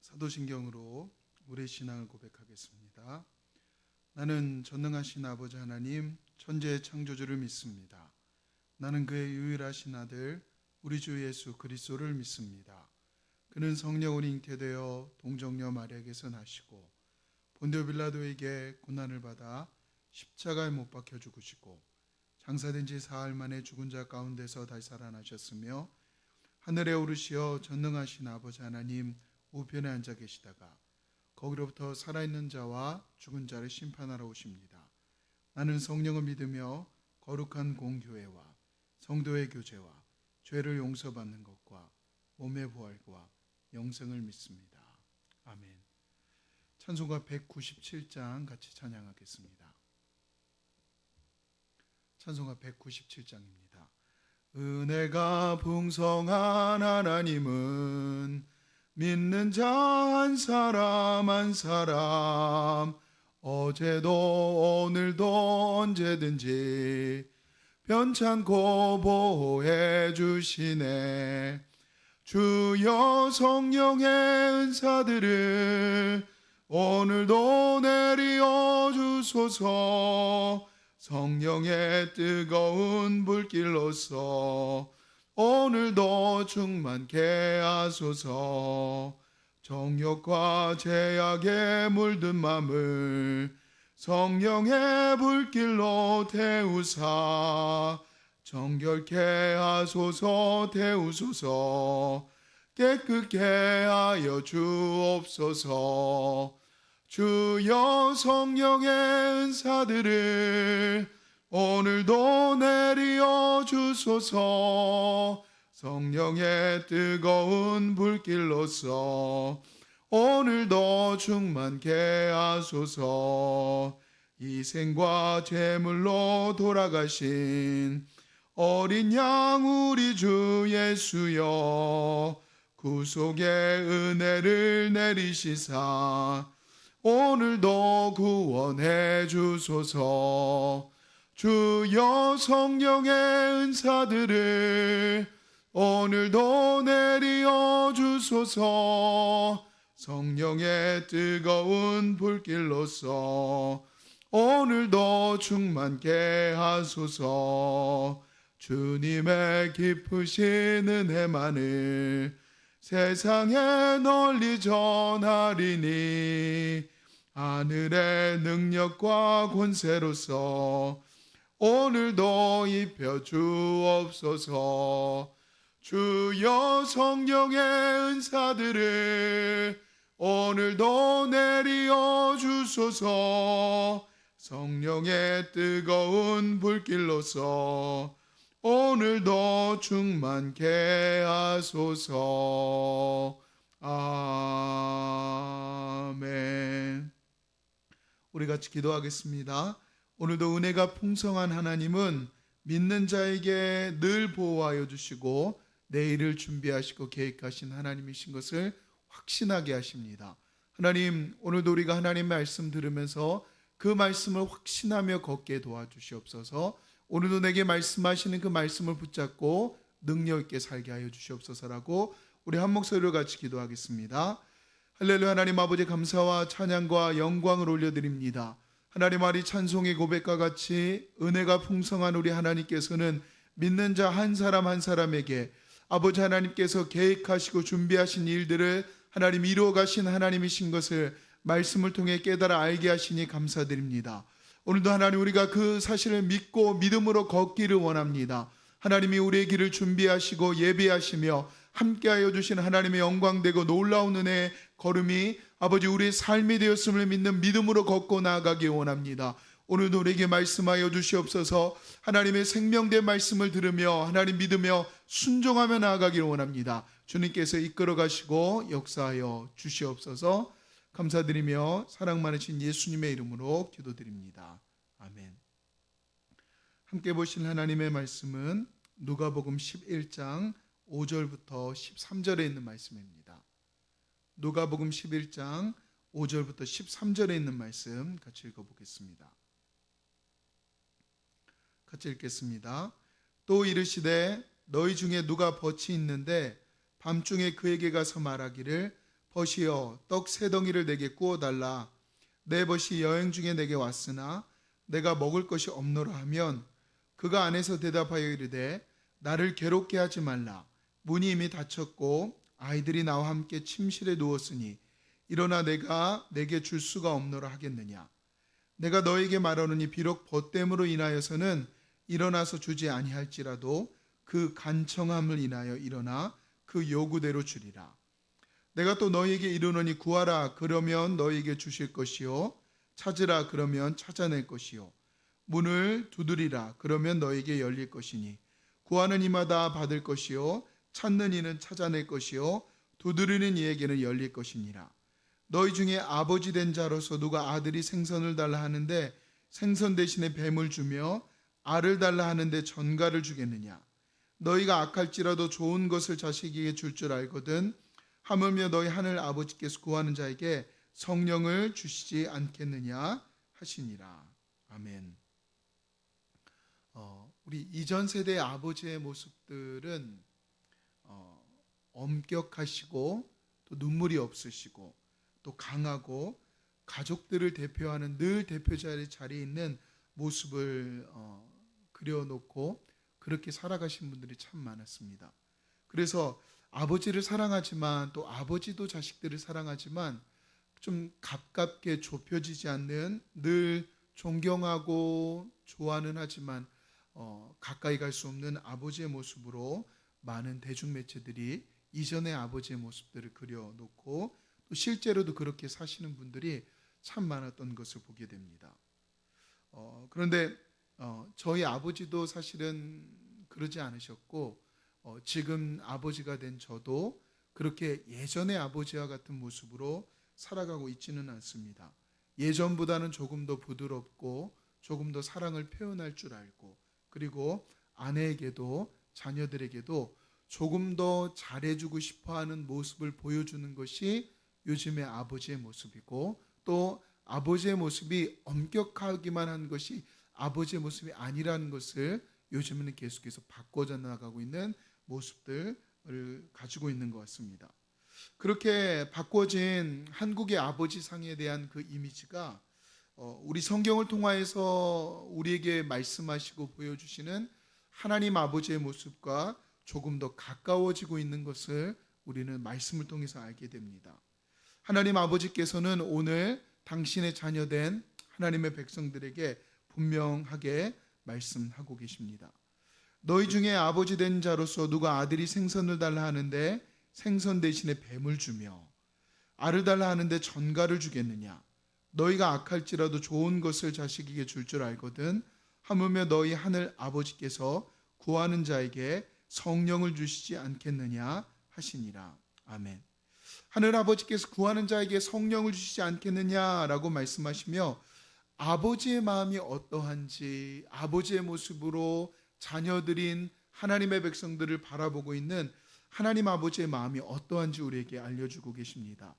사도신경으로 우리의 신앙을 고백하겠습니다. 나는 전능하신 아버지 하나님 천지의 창조주를 믿습니다. 나는 그의 유일하신 아들 우리 주 예수 그리스도를 믿습니다. 그는 성령으로 잉태되어 동정녀 마리아에게서 나시고 본디오 빌라도에게 고난을 받아 십자가에 못 박혀 죽으시고 장사된 지 사흘 만에 죽은 자 가운데서 다시 살아나셨으며 하늘에 오르시어 전능하신 아버지 하나님 우편에 앉아 계시다가 거기로부터 살아있는 자와 죽은 자를 심판하러 오십니다. 나는 성령을 믿으며 거룩한 공교회와 성도의 교제와 죄를 용서받는 것과 몸의 부활과 영생을 믿습니다. 아멘. 찬송가 197장 같이 찬양하겠습니다. 찬송가 197장입니다. 은혜가 풍성한 하나님은 믿는 자 한 사람 한 사람 어제도 오늘도 언제든지 변찮고 보호해 주시네. 주여 성령의 은사들을 오늘도 내리어 주소서. 성령의 뜨거운 불길로서 오늘도 충만케 하소서. 정욕과 죄악에 물든 맘을 성령의 불길로 태우사 정결케 하소서. 태우소서. 깨끗게 하여 주옵소서. 주여 성령의 은사들을 오늘도 내리어 주소서. 성령의 뜨거운 불길로서 오늘도 충만케 하소서. 희생과 제물로 돌아가신 어린 양 우리 주 예수여 구속의 은혜를 내리시사 오늘도 구원해 주소서. 주여 성령의 은사들을 오늘도 내리어 주소서. 성령의 뜨거운 불길로서 오늘도 충만케 하소서. 주님의 깊으신 은혜만을 세상에 널리 전하리니 하늘의 능력과 권세로서 오늘도 입혀 주옵소서. 주여 성령의 은사들을 오늘도 내리어 주소서. 성령의 뜨거운 불길로서 오늘도 충만케 하소서. 아멘. 우리 같이 기도하겠습니다. 오늘도 은혜가 풍성한 하나님은 믿는 자에게 늘 보호하여 주시고 내일을 준비하시고 계획하신 하나님이신 것을 확신하게 하십니다. 하나님, 오늘도 우리가 하나님의 말씀 들으면서 그 말씀을 확신하며 걷게 도와주시옵소서. 오늘도 내게 말씀하시는 그 말씀을 붙잡고 능력 있게 살게 하여 주시옵소서라고 우리 한 목소리로 같이 기도하겠습니다. 할렐루야. 하나님 아버지 감사와 찬양과 영광을 올려드립니다. 하나님 아리 찬송의 고백과 같이 은혜가 풍성한 우리 하나님께서는 믿는 자 한 사람 한 사람에게 아버지 하나님께서 계획하시고 준비하신 일들을 하나님 이루어 가신 하나님이신 것을 말씀을 통해 깨달아 알게 하시니 감사드립니다. 오늘도 하나님 우리가 그 사실을 믿고 믿음으로 걷기를 원합니다. 하나님이 우리의 길을 준비하시고 예비하시며 함께하여 주신 하나님의 영광되고 놀라운 은혜의 걸음이 아버지 우리의 삶이 되었음을 믿는 믿음으로 걷고 나아가기 원합니다. 오늘도 우리에게 말씀하여 주시옵소서. 하나님의 생명된 말씀을 들으며 하나님 믿으며 순종하며 나아가기를 원합니다. 주님께서 이끌어 가시고 역사하여 주시옵소서. 감사드리며 사랑 많으신 예수님의 이름으로 기도드립니다. 아멘. 함께 보실 하나님의 말씀은 누가복음 11장 5절부터 13절에 있는 말씀입니다. 누가복음 11장 5절부터 13절에 있는 말씀 같이 읽어보겠습니다. 같이 읽겠습니다. 또 이르시되 너희 중에 누가 벗이 있는데 밤중에 그에게 가서 말하기를 벗이여 떡 세 덩이를 내게 구워 달라. 내 벗이 여행 중에 내게 왔으나 내가 먹을 것이 없노라 하면 그가 안에서 대답하여 이르되 나를 괴롭게 하지 말라. 문이 이미 닫혔고 아이들이 나와 함께 침실에 누웠으니 일어나 내가 내게 줄 수가 없노라 하겠느냐. 내가 너에게 말하노니 비록 벗됨으로 인하여서는 일어나서 주지 아니할지라도 그 간청함을 인하여 일어나 그 요구대로 주리라. 내가 또 너에게 이르노니 구하라 그러면 너에게 주실 것이요 찾으라 그러면 찾아낼 것이요 문을 두드리라 그러면 너에게 열릴 것이니 구하는 이마다 받을 것이요 찾는 이는 찾아낼 것이요 두드리는 이에게는 열릴 것이니라. 너희 중에 아버지 된 자로서 누가 아들이 생선을 달라 하는데 생선 대신에 뱀을 주며 알을 달라 하는데 전갈을 주겠느냐. 너희가 악할지라도 좋은 것을 자식에게 줄 줄 알거든 하물며 너희 하늘 아버지께서 구하는 자에게 성령을 주시지 않겠느냐 하시니라. 아멘. 우리 이전 세대의 아버지의 모습들은 엄격하시고 또 눈물이 없으시고 또 강하고 가족들을 대표하는 늘 대표자의 자리에 있는 모습을 그려놓고 그렇게 살아가신 분들이 참 많았습니다. 그래서 아버지를 사랑하지만 또 아버지도 자식들을 사랑하지만 좀 가깝게 좁혀지지 않는 늘 존경하고 좋아는 하지만 가까이 갈 수 없는 아버지의 모습으로 많은 대중매체들이 이전의 아버지의 모습들을 그려놓고 또 실제로도 그렇게 사시는 분들이 참 많았던 것을 보게 됩니다. 그런데 저희 아버지도 사실은 그러지 않으셨고 지금 아버지가 된 저도 그렇게 예전의 아버지와 같은 모습으로 살아가고 있지는 않습니다. 예전보다는 조금 더 부드럽고 조금 더 사랑을 표현할 줄 알고 그리고 아내에게도 자녀들에게도 조금 더 잘해주고 싶어하는 모습을 보여주는 것이 요즘의 아버지의 모습이고 또 아버지의 모습이 엄격하기만 한 것이 아버지의 모습이 아니라는 것을 요즘에는 계속해서 바꿔져 나가고 있는 모습들을 가지고 있는 것 같습니다. 그렇게 바꿔진 한국의 아버지상에 대한 그 이미지가 우리 성경을 통하여서 우리에게 말씀하시고 보여주시는 하나님 아버지의 모습과 조금 더 가까워지고 있는 것을 우리는 말씀을 통해서 알게 됩니다. 하나님 아버지께서는 오늘 당신의 자녀된 하나님의 백성들에게 분명하게 말씀하고 계십니다. 너희 중에 아버지 된 자로서 누가 아들이 생선을 달라 하는데 생선 대신에 뱀을 주며 알을 달라 하는데 전갈을 주겠느냐. 너희가 악할지라도 좋은 것을 자식에게 줄 줄 알거든 하물며 너희 하늘 아버지께서 구하는 자에게 성령을 주시지 않겠느냐 하시니라. 아멘. 하늘 아버지께서 구하는 자에게 성령을 주시지 않겠느냐라고 말씀하시며 아버지의 마음이 어떠한지 아버지의 모습으로 자녀들인 하나님의 백성들을 바라보고 있는 하나님 아버지의 마음이 어떠한지 우리에게 알려주고 계십니다.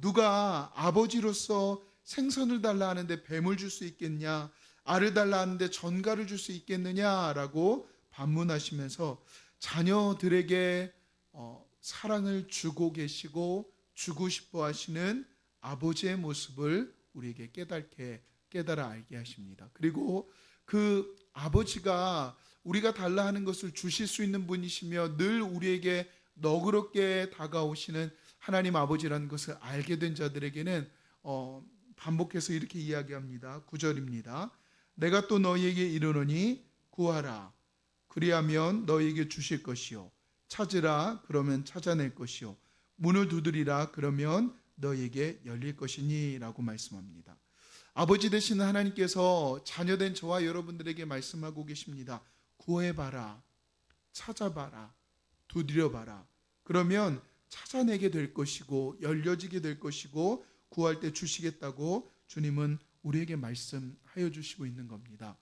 누가 아버지로서 생선을 달라 하는데 뱀을 줄 수 있겠냐, 알을 달라 하는데 전갈을 줄 수 있겠느냐라고 반문하시면서 자녀들에게 사랑을 주고 계시고 주고 싶어 하시는 아버지의 모습을 우리에게 깨달아 알게 하십니다. 그리고 그 아버지가 우리가 달라 하는 것을 주실 수 있는 분이시며 늘 우리에게 너그럽게 다가오시는 하나님 아버지라는 것을 알게 된 자들에게는 반복해서 이렇게 이야기합니다. 9절입니다. 내가 또 너희에게 이르노니 구하라 그리하면 너희에게 주실 것이요 찾으라 그러면 찾아낼 것이요 문을 두드리라 그러면 너희에게 열릴 것이니 라고 말씀합니다. 아버지 되시는 하나님께서 자녀된 저와 여러분들에게 말씀하고 계십니다. 구해봐라, 찾아봐라, 두드려봐라. 그러면 찾아내게 될 것이고 열려지게 될 것이고 구할 때 주시겠다고 주님은 우리에게 말씀하여 주시고 있는 겁니다.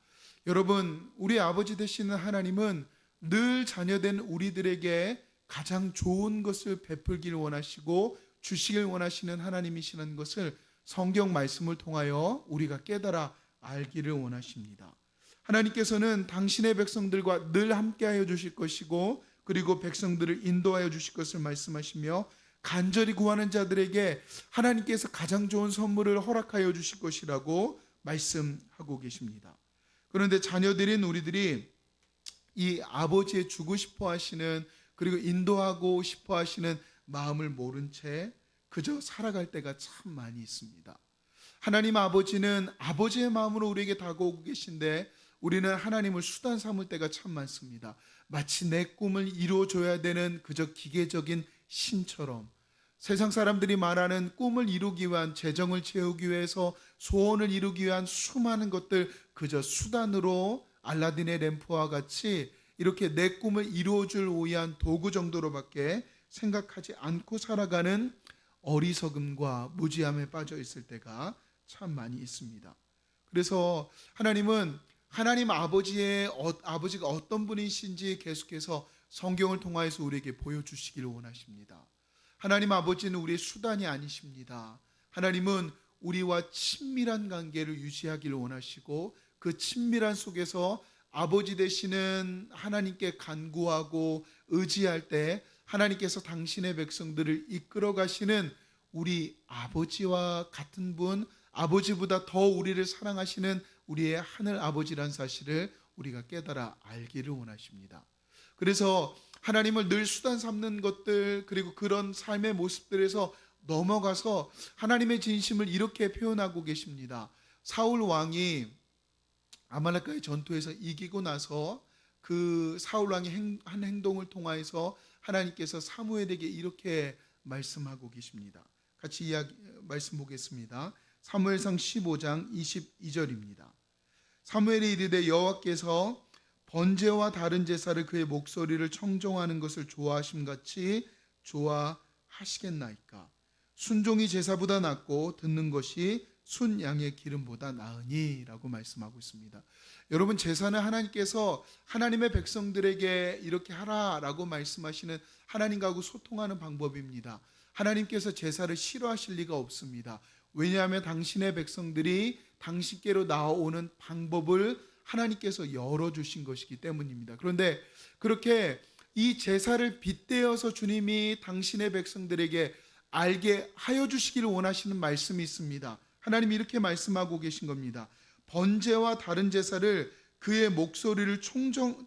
여러분, 우리 아버지 되시는 하나님은 늘 자녀된 우리들에게 가장 좋은 것을 베풀길 원하시고 주시길 원하시는 하나님이시는 것을 성경 말씀을 통하여 우리가 깨달아 알기를 원하십니다. 하나님께서는 당신의 백성들과 늘 함께하여 주실 것이고 그리고 백성들을 인도하여 주실 것을 말씀하시며 간절히 구하는 자들에게 하나님께서 가장 좋은 선물을 허락하여 주실 것이라고 말씀하고 계십니다. 그런데 자녀들인 우리들이 이 아버지의 주고 싶어 하시는, 그리고 인도하고 싶어 하시는 마음을 모른 채 그저 살아갈 때가 참 많이 있습니다. 하나님 아버지는 아버지의 마음으로 우리에게 다가오고 계신데 우리는 하나님을 수단 삼을 때가 참 많습니다. 마치 내 꿈을 이루어줘야 되는 그저 기계적인 신처럼, 세상 사람들이 말하는 꿈을 이루기 위한, 재정을 채우기 위해서, 소원을 이루기 위한 수많은 것들, 그저 수단으로 알라딘의 램프와 같이 이렇게 내 꿈을 이루어줄 위한 도구 정도로밖에 생각하지 않고 살아가는 어리석음과 무지함에 빠져 있을 때가 참 많이 있습니다. 그래서 하나님은 하나님 아버지가 어떤 분이신지 계속해서 성경을 통하여서 우리에게 보여주시기를 원하십니다. 하나님 아버지는 우리의 수단이 아니십니다. 하나님은 우리와 친밀한 관계를 유지하기를 원하시고 그 친밀한 속에서 아버지 되시는 하나님께 간구하고 의지할 때 하나님께서 당신의 백성들을 이끌어 가시는 우리 아버지와 같은 분, 아버지보다 더 우리를 사랑하시는 우리의 하늘 아버지란 사실을 우리가 깨달아 알기를 원하십니다. 그래서 하나님을 늘 수단 삼는 것들, 그리고 그런 삶의 모습들에서 넘어가서 하나님의 진심을 이렇게 표현하고 계십니다. 사울 왕이 아말렉과의 전투에서 이기고 나서 그 사울 왕이 한 행동을 통하여서 하나님께서 사무엘에게 이렇게 말씀하고 계십니다. 같이 말씀 보겠습니다. 사무엘상 15장 22절입니다. 사무엘이 이르되 여호와께서 번제와 다른 제사를 그의 목소리를 청종하는 것을 좋아하심같이 좋아하시겠나이까. 순종이 제사보다 낫고 듣는 것이 순 양의 기름보다 나으니 라고 말씀하고 있습니다. 여러분, 제사는 하나님께서 하나님의 백성들에게 이렇게 하라라고 말씀하시는 하나님과하고 소통하는 방법입니다. 하나님께서 제사를 싫어하실 리가 없습니다. 왜냐하면 당신의 백성들이 당신께로 나오는 방법을 하나님께서 열어주신 것이기 때문입니다. 그런데 그렇게 이 제사를 빗대어서 주님이 당신의 백성들에게 알게 하여 주시기를 원하시는 말씀이 있습니다. 하나님이 이렇게 말씀하고 계신 겁니다. 번제와 다른 제사를 그의 목소리를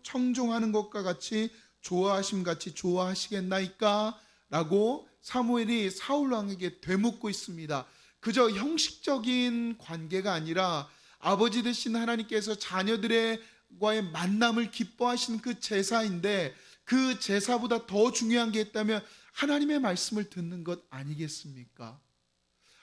청종하는 것과 같이 좋아하심같이 좋아하시겠나이까? 라고 사무엘이 사울 왕에게 되묻고 있습니다. 그저 형식적인 관계가 아니라 아버지 되신 하나님께서 자녀들과의 만남을 기뻐하시는 그 제사인데, 그 제사보다 더 중요한 게 있다면 하나님의 말씀을 듣는 것 아니겠습니까?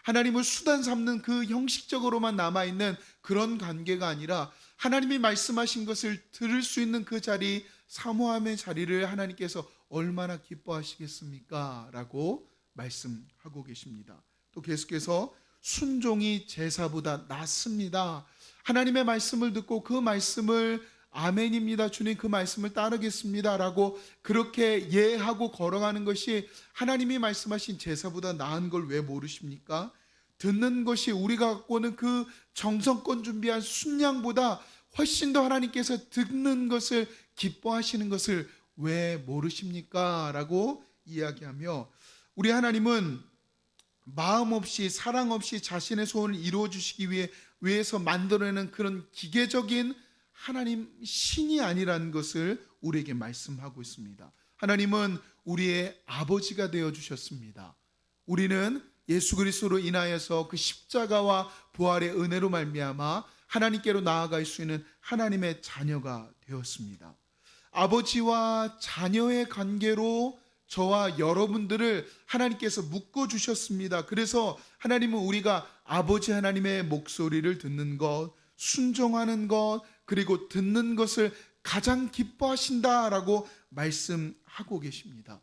하나님을 수단 삼는 그 형식적으로만 남아있는 그런 관계가 아니라 하나님이 말씀하신 것을 들을 수 있는 그 자리, 사모함의 자리를 하나님께서 얼마나 기뻐하시겠습니까? 라고 말씀하고 계십니다. 또 계속해서 순종이 제사보다 낫습니다. 하나님의 말씀을 듣고 그 말씀을 아멘입니다, 주님 그 말씀을 따르겠습니다 라고 그렇게 예하고 걸어가는 것이 하나님이 말씀하신 제사보다 나은 걸 왜 모르십니까? 듣는 것이 우리가 갖고 오는 그 정성껏 준비한 순양보다 훨씬 더 하나님께서 듣는 것을 기뻐하시는 것을 왜 모르십니까? 라고 이야기하며, 우리 하나님은 마음 없이 사랑 없이 자신의 소원을 이루어 주시기 위해서 만들어내는 그런 기계적인 하나님 신이 아니라는 것을 우리에게 말씀하고 있습니다. 하나님은 우리의 아버지가 되어 주셨습니다. 우리는 예수 그리스도로 인하여서 그 십자가와 부활의 은혜로 말미암아 하나님께로 나아갈 수 있는 하나님의 자녀가 되었습니다. 아버지와 자녀의 관계로 저와 여러분들을 하나님께서 묶어주셨습니다. 그래서 하나님은 우리가 아버지 하나님의 목소리를 듣는 것, 순종하는 것, 그리고 듣는 것을 가장 기뻐하신다라고 말씀하고 계십니다.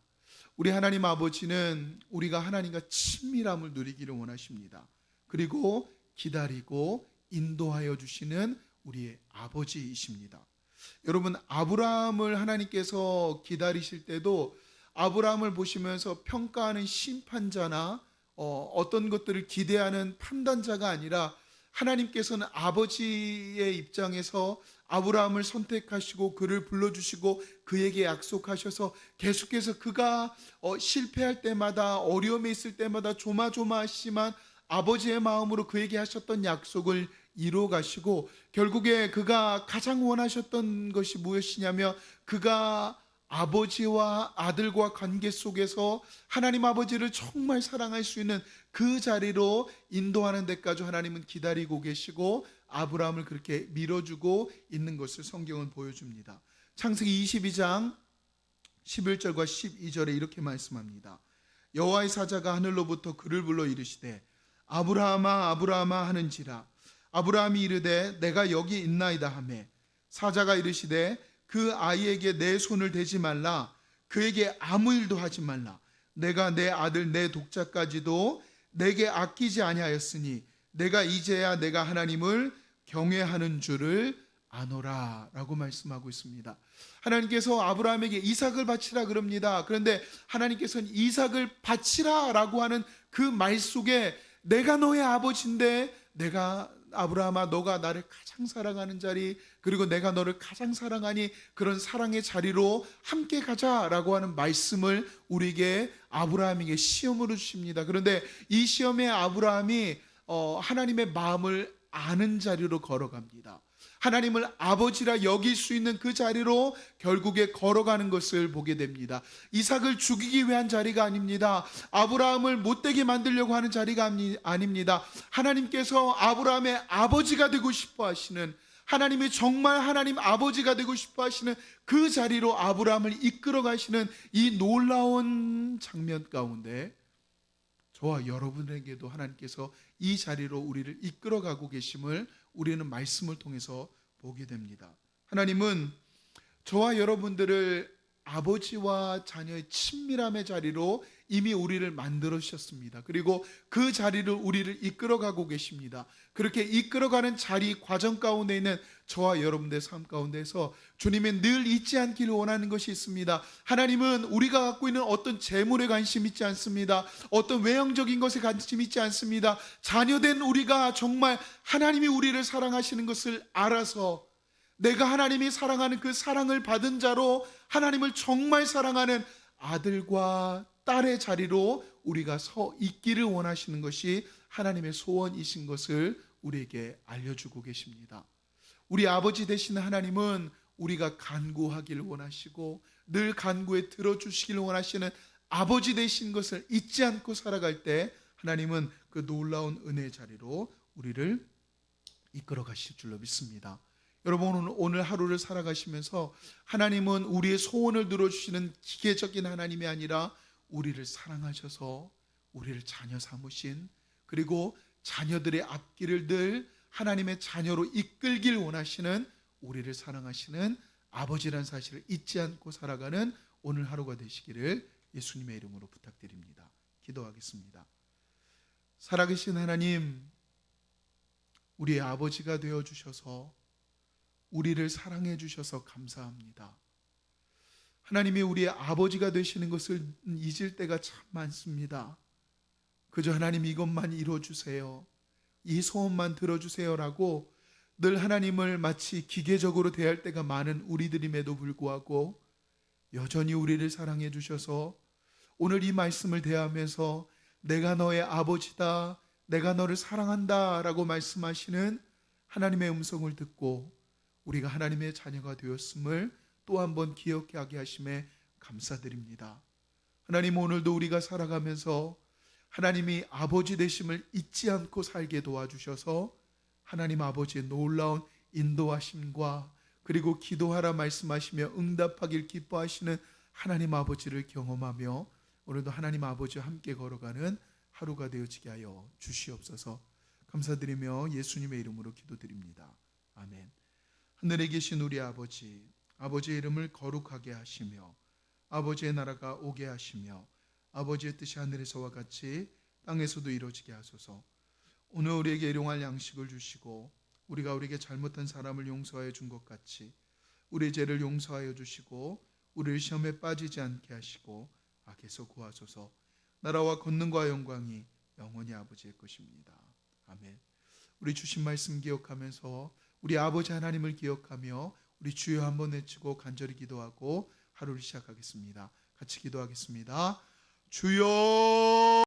우리 하나님 아버지는 우리가 하나님과 친밀함을 누리기를 원하십니다. 그리고 기다리고 인도하여 주시는 우리의 아버지이십니다. 여러분, 아브라함을 하나님께서 기다리실 때도 아브라함을 보시면서 평가하는 심판자나 어떤 것들을 기대하는 판단자가 아니라 하나님께서는 아버지의 입장에서 아브라함을 선택하시고 그를 불러주시고 그에게 약속하셔서 계속해서 그가 실패할 때마다 어려움에 있을 때마다 조마조마하시지만 아버지의 마음으로 그에게 하셨던 약속을 이루어 가시고 결국에 그가 가장 원하셨던 것이 무엇이냐면 그가 아버지와 아들과 관계 속에서 하나님 아버지를 정말 사랑할 수 있는 그 자리로 인도하는 데까지 하나님은 기다리고 계시고 아브라함을 그렇게 밀어주고 있는 것을 성경은 보여줍니다. 창세기 22장 11절과 12절에 이렇게 말씀합니다. 여호와의 사자가 하늘로부터 그를 불러 이르시되 아브라함아 아브라함아 하는지라. 아브라함이 이르되 내가 여기 있나이다 하매 사자가 이르시되 그 아이에게 내 손을 대지 말라. 그에게 아무 일도 하지 말라. 내가 내 아들 내 독자까지도 내게 아끼지 아니하였으니 내가 이제야 내가 하나님을 경외하는 줄을 아노라 라고 말씀하고 있습니다. 하나님께서 아브라함에게 이삭을 바치라 그럽니다. 그런데 하나님께서는 이삭을 바치라 라고 하는 그 말 속에 내가 너의 아버지인데 내가 아브라함아 너가 나를 가장 사랑하는 자리 그리고 내가 너를 가장 사랑하니 그런 사랑의 자리로 함께 가자라고 하는 말씀을 우리에게 아브라함에게 시험으로 주십니다. 그런데 이 시험에 아브라함이 하나님의 마음을 아는 자리로 걸어갑니다. 하나님을 아버지라 여길 수 있는 그 자리로 결국에 걸어가는 것을 보게 됩니다. 이삭을 죽이기 위한 자리가 아닙니다. 아브라함을 못되게 만들려고 하는 자리가 아닙니다. 하나님께서 아브라함의 아버지가 되고 싶어 하시는, 하나님이 정말 하나님 아버지가 되고 싶어 하시는 그 자리로 아브라함을 이끌어 가시는 이 놀라운 장면 가운데 저와 여러분에게도 하나님께서 이 자리로 우리를 이끌어 가고 계심을 우리는 말씀을 통해서 보게 됩니다. 하나님은 저와 여러분들을 아버지와 자녀의 친밀함의 자리로 이미 우리를 만들어 주셨습니다. 그리고 그 자리를 우리를 이끌어가고 계십니다. 그렇게 이끌어가는 자리 과정 가운데 있는 저와 여러분들의 삶 가운데서 주님은 늘 잊지 않기를 원하는 것이 있습니다. 하나님은 우리가 갖고 있는 어떤 재물에 관심 있지 않습니다. 어떤 외형적인 것에 관심 있지 않습니다. 자녀된 우리가 정말 하나님이 우리를 사랑하시는 것을 알아서 내가 하나님이 사랑하는 그 사랑을 받은 자로 하나님을 정말 사랑하는 아들과 딸의 자리로 우리가 서 있기를 원하시는 것이 하나님의 소원이신 것을 우리에게 알려주고 계십니다. 우리 아버지 되시는 하나님은 우리가 간구하기를 원하시고 늘 간구에 들어주시기를 원하시는 아버지 되신 것을 잊지 않고 살아갈 때 하나님은 그 놀라운 은혜의 자리로 우리를 이끌어 가실 줄로 믿습니다. 여러분 오늘 하루를 살아가시면서 하나님은 우리의 소원을 들어주시는 기계적인 하나님이 아니라 우리를 사랑하셔서 우리를 자녀 삼으신, 그리고 자녀들의 앞길을 늘 하나님의 자녀로 이끌길 원하시는 우리를 사랑하시는 아버지란 사실을 잊지 않고 살아가는 오늘 하루가 되시기를 예수님의 이름으로 부탁드립니다. 기도하겠습니다. 살아계신 하나님, 우리의 아버지가 되어주셔서 우리를 사랑해 주셔서 감사합니다. 하나님이 우리의 아버지가 되시는 것을 잊을 때가 참 많습니다. 그저 하나님 이것만 이루어주세요, 이 소원만 들어주세요라고 늘 하나님을 마치 기계적으로 대할 때가 많은 우리들임에도 불구하고 여전히 우리를 사랑해 주셔서 오늘 이 말씀을 대하면서 내가 너의 아버지다, 내가 너를 사랑한다 라고 말씀하시는 하나님의 음성을 듣고 우리가 하나님의 자녀가 되었음을 또 한 번 기억하게 하게 하심에 감사드립니다. 하나님, 오늘도 우리가 살아가면서 하나님이 아버지 되심을 잊지 않고 살게 도와주셔서 하나님 아버지의 놀라운 인도하심과 그리고 기도하라 말씀하시며 응답하길 기뻐하시는 하나님 아버지를 경험하며 오늘도 하나님 아버지와 함께 걸어가는 하루가 되어지게 하여 주시옵소서. 감사드리며 예수님의 이름으로 기도드립니다. 아멘. 하늘에 계신 우리 아버지, 아버지의 이름을 거룩하게 하시며 아버지의 나라가 오게 하시며 아버지의 뜻이 하늘에서와 같이 땅에서도 이루어지게 하소서. 오늘 우리에게 일용할 양식을 주시고 우리가 우리에게 잘못한 사람을 용서하여 준 것 같이 우리의 죄를 용서하여 주시고 우리를 시험에 빠지지 않게 하시고 악에서 구하소서. 나라와 권능과 영광이 영원히 아버지의 것입니다. 아멘. 우리 주신 말씀 기억하면서 우리 아버지 하나님을 기억하며 우리 주여 한번 외치고 간절히 기도하고 하루를 시작하겠습니다. 같이 기도하겠습니다. 주여